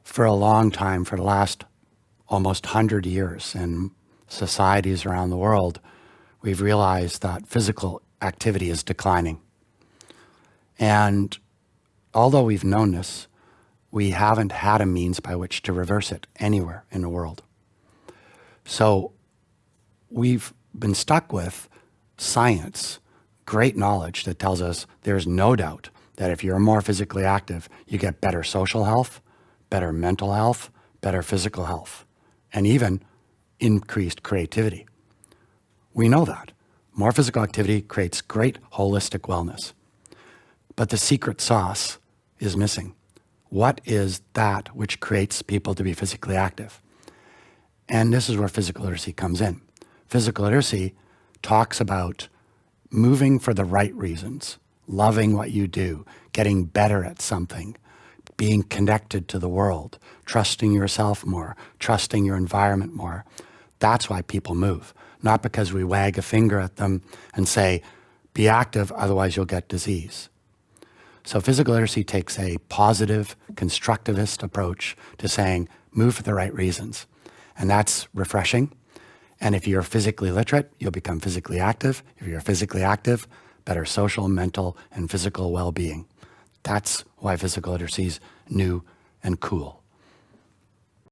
For a long time, for the last almost 100 years in societies around the world, we've realized that physical activity is declining. And although we've known this, we haven't had a means by which to reverse it anywhere in the world. So we've been stuck with science, great knowledge that tells us there's no doubt that if you're more physically active, you get better social health, better mental health, better physical health, and even increased creativity. We know that. More physical activity creates great holistic wellness. But the secret sauce is missing. What is that which creates people to be physically active? And this is where physical literacy comes in. Physical literacy talks about moving for the right reasons, loving what you do, getting better at something, being connected to the world, trusting yourself more, trusting your environment more. That's why people move, not because we wag a finger at them and say, be active, otherwise you'll get disease. So physical literacy takes a positive, constructivist approach to saying, move for the right reasons. And that's refreshing. And if you're physically literate, you'll become physically active. If you're physically active, better social, mental, and physical well-being. That's why physical literacy is new and cool.